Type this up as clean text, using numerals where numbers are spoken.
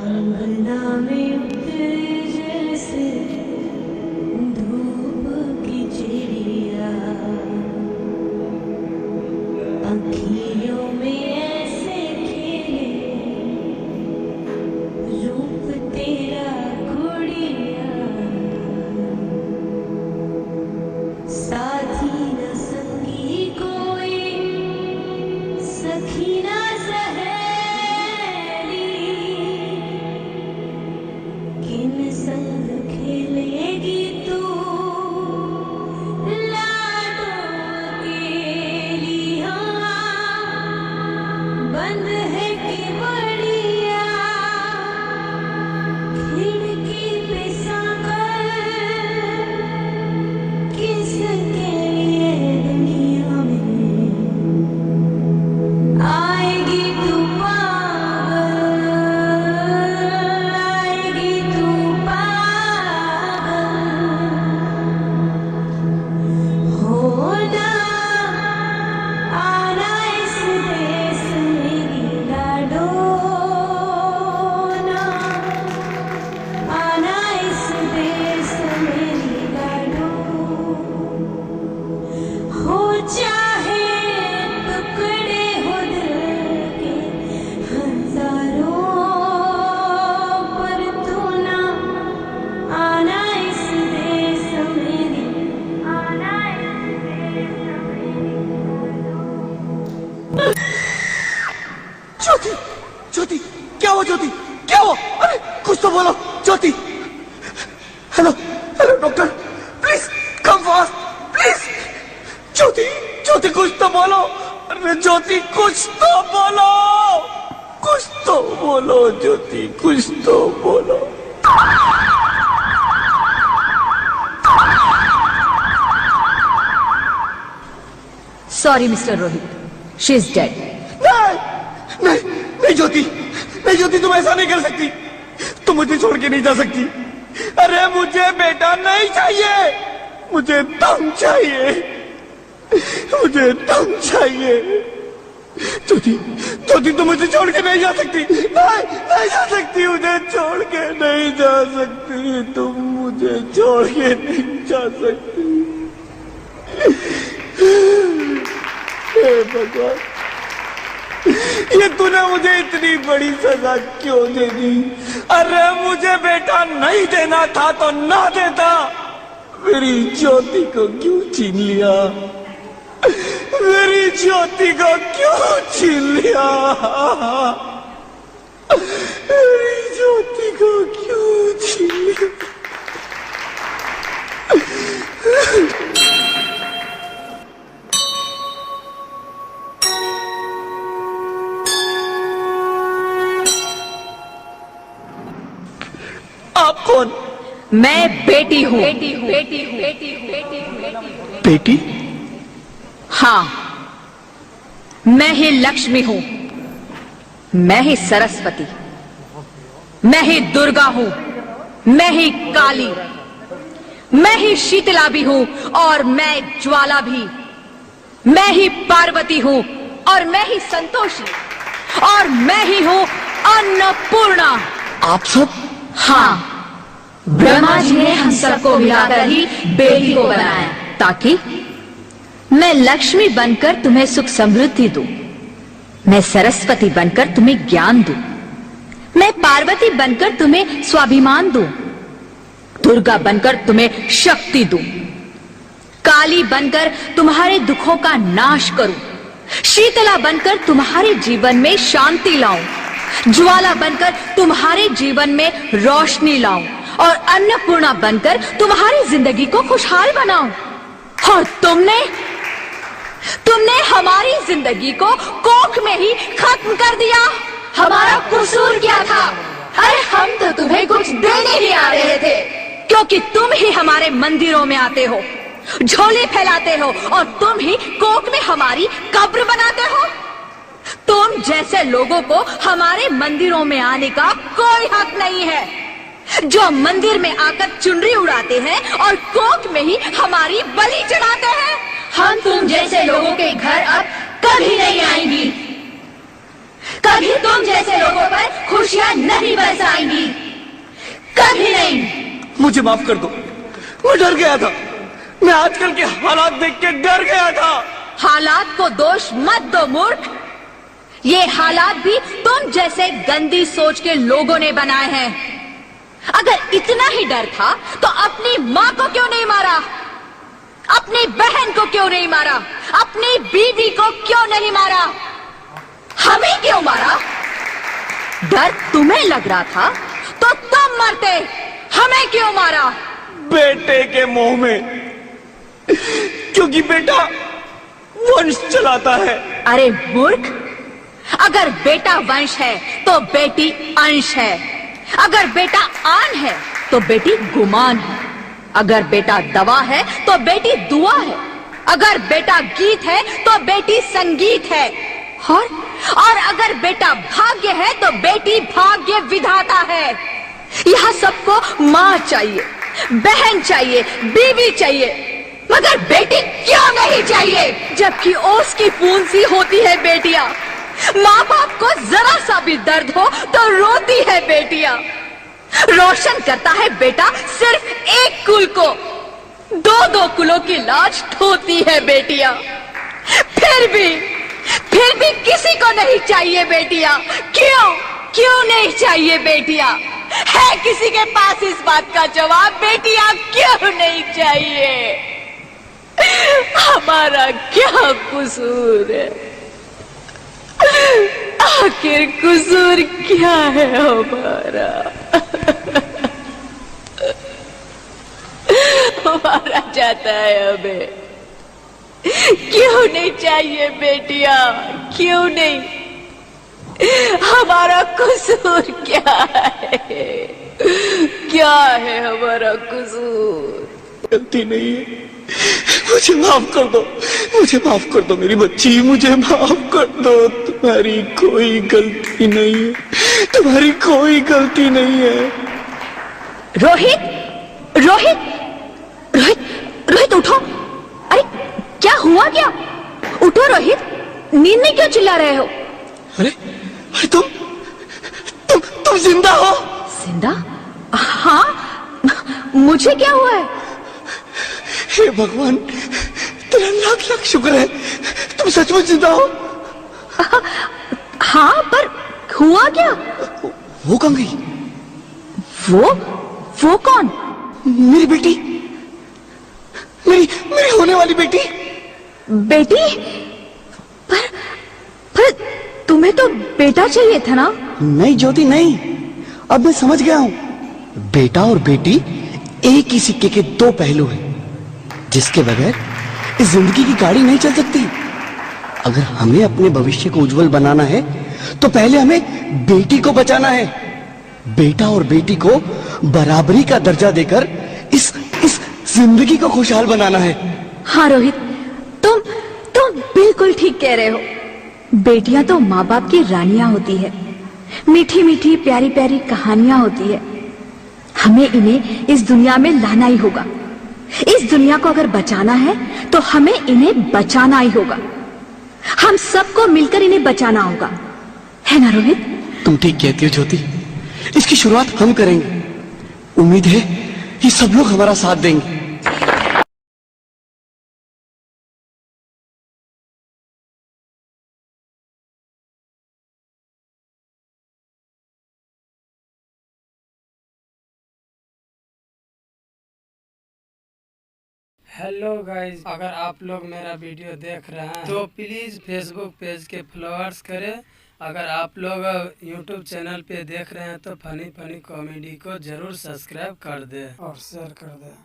अंगना में उतर जैसे धूप की चिड़िया, अखियों में ऐसे खेले रूप तेरा गुड़िया, साथी न संगी कोई सखी न सहेली, किन संग खेलेगी तू लाडों के लिया, बंद है कि बढ़िया खिड़की पे सांकर, किसके लिए दुनिया में आएगी तू पागल, आएगी तू पागल, होना आना इस देश मेरी लाडो, ना आना इस देश मेरी लाडो, हो चाहे टुकड़े हो दिल के हजारों, पर तू ना आना इस देश मेरी, आना इस देश मेरी लाडो। ज्योति, ज्योति, क्या हुआ ज्योति, क्या हुआ? अरे कुछ तो बोलो Jyoti. Hello, hello doctor, please come fast, please. Jyoti, Jyoti कुछ तो बोलो। अरे ज्योति कुछ तो बोलो, कुछ तो बोलो ज्योति, कुछ तो बोलो। Sorry, Mr. Rohit. She is dead. नहीं, नहीं, नहीं ज्योति, नहीं ज्योति, तुम ऐसा नहीं कर सकती, तुम मुझे छोड़ के नहीं जा सकती। अरे मुझे बेटा नहीं चाहिए, मुझे दम चाहिए, मुझे दम चाहिए। ज्योति, ज्योति तुम मुझे छोड़ के नहीं जा सकती, नहीं, नहीं जा सकती, मुझे छोड़ के नहीं जा सकती, तुम मुझे छोड़ के नहीं जा सकती। हे भगवान, ये तूने मुझे इतनी बड़ी सजा क्यों दे दी? अरे मुझे बेटा नहीं देना था तो ना देता, मेरी ज्योति को क्यों छीन लिया, मेरी ज्योति को क्यों छीन लिया, मेरी ज्योति को क्यों छीन लिया? आप कौन? मैं बेटी हूँ। बेटी? हाँ, मैं ही लक्ष्मी हूँ, मैं ही सरस्वती, मैं ही दुर्गा हूँ, मैं ही काली, मैं ही शीतला भी हूँ और मैं ज्वाला भी, मैं ही पार्वती हूँ और मैं ही संतोषी, और मैं ही हूँ अन्नपूर्णा। आप सब? हाँ, ब्रह्मा जी ने हम सबको मिलाकर ही बेटी को बनाया, ताकि मैं लक्ष्मी बनकर तुम्हें सुख समृद्धि दूं, मैं सरस्वती बनकर तुम्हें ज्ञान दूं, मैं पार्वती बनकर तुम्हें स्वाभिमान दूं, दुर्गा बनकर तुम्हें शक्ति दूं, काली बनकर तुम्हारे दुखों का नाश करूं, शीतला बनकर तुम्हारे जीवन में शांति लाऊं, ज्वाला बनकर तुम्हारे जीवन में रोशनी लाऊं, और अन्नपूर्णा बनकर तुम्हारी जिंदगी को खुशहाल बनाऊं। और तुमने हमारी जिंदगी को कोख में ही खत्म कर दिया। हमारा कसूर क्या था? अरे हम तो तुम्हें कुछ देने ही आ रहे थे, क्योंकि तुम ही हमारे मंदिरों में आते हो, झोली फैलाते हो, और तुम ही कोख में हमारी कब्र बनाते हो। तुम जैसे लोगों को हमारे मंदिरों में आने का कोई हक नहीं है, जो मंदिर में आकर चुनरी उड़ाते हैं और कोख में ही हमारी बलि चढ़ाते हैं। हम तुम जैसे लोगों के घर अब कभी नहीं आएंगी। कभी तुम जैसे लोगों पर खुशियां नहीं बरसाएंगी, कभी नहीं। मुझे माफ कर दो, मैं डर गया था। मैं आजकल के हालात देख के डर गया था। हालात को दोष मत दो मूर्ख, ये हालात भी तुम जैसे गंदी सोच के लोगों ने बनाए हैं। अगर इतना ही डर था तो अपनी माँ को क्यों नहीं मारा, अपनी बहन को क्यों नहीं मारा, अपनी बीवी को क्यों नहीं मारा, हमें क्यों मारा? डर तुम्हें लग रहा था तो तुम मरते, हमें क्यों मारा? बेटे के मोह में, क्योंकि बेटा वंश चलाता है। अरे मूर्ख, अगर बेटा वंश है तो बेटी अंश है, अगर बेटा आन है तो बेटी गुमान है, अगर बेटा दवा है तो बेटी दुआ है, अगर बेटा गीत है तो बेटी संगीत है, और अगर बेटा भाग्य है तो बेटी भाग्य विधाता है। यहाँ सबको माँ चाहिए, बहन चाहिए, बीवी चाहिए, मगर बेटी क्यों नहीं चाहिए? जबकि ओस की बूंद सी होती है बेटियां, माँ बाप को जरा सा भी दर्द हो तो रोती है बेटियां। रोशन करता है बेटा सिर्फ एक कुल को, दो दो कुलों की लाज ढोती है बेटियां। फिर भी किसी को नहीं चाहिए बेटियां। क्यों नहीं चाहिए बेटियां? है किसी के पास इस बात का जवाब? बेटियां क्यों नहीं चाहिए? हमारा क्या कसूर है? आखिर कसूर क्या है हमारा? हमारा जाता है हमें। क्यों नहीं चाहिए बेटियां? क्यों नहीं? हमारा कसूर क्या है? क्या है हमारा कसूर? गलती नहीं है, मुझे माफ कर दो, मुझे माफ कर दो मेरी बच्ची, मुझे माफ कर दो। तुम्हारी कोई गलती नहीं है, तुम्हारी कोई गलती नहीं है। रोहित, रोहित, रोहित, रोहित उठो। अरे क्या हुआ क्या? उठो रोहित, नींद में क्यों चिल्ला रहे हो? अरे अरे तुम जिंदा हो? जिंदा? हाँ, मुझे क्या हुआ है? हे भगवान, तेरा लाख लाख शुक्र है, तुम सचमुच जिंदा हो। हाँ, पर हुआ क्या? वो कहाँ गई? वो कौन? मेरी बेटी, मेरी होने वाली बेटी। बेटी? पर तुम्हें तो बेटा चाहिए था ना? नहीं ज्योति नहीं, अब मैं समझ गया हूँ। बेटा और बेटी एक ही सिक्के के दो पहलू हैं, जिसके बगैर इस जिंदगी की गाड़ी नहीं चल सकती। अगर हमें अपने भविष्य को उज्जवल बनाना है तो पहले हमें बेटी को बचाना है। बेटा और बेटी को बराबरी का दर्जा देकर इस जिंदगी को खुशहाल बनाना है। हाँ रोहित, तुम बिल्कुल ठीक कह रहे हो। बेटियां तो माँ बाप की रानियां होती है, मीठी मीठी प्यारी प्यारी कहानियां होती है। हमें इन्हें इस दुनिया में लाना ही होगा। इस दुनिया को अगर बचाना है तो हमें इन्हें बचाना ही होगा। हम सबको मिलकर इन्हें बचाना होगा, है ना रोहित? तुम ठीक कहती हो ज्योति, इसकी शुरुआत हम करेंगे। उम्मीद है ये सब लोग हमारा साथ देंगे। हेलो गाइज, अगर आप लोग मेरा वीडियो देख रहे हैं तो प्लीज़ फेसबुक पेज के फॉलोअर्स करें। अगर आप लोग यूट्यूब चैनल पे देख रहे हैं तो फनी कॉमेडी को ज़रूर सब्सक्राइब कर दें और शेयर कर दें।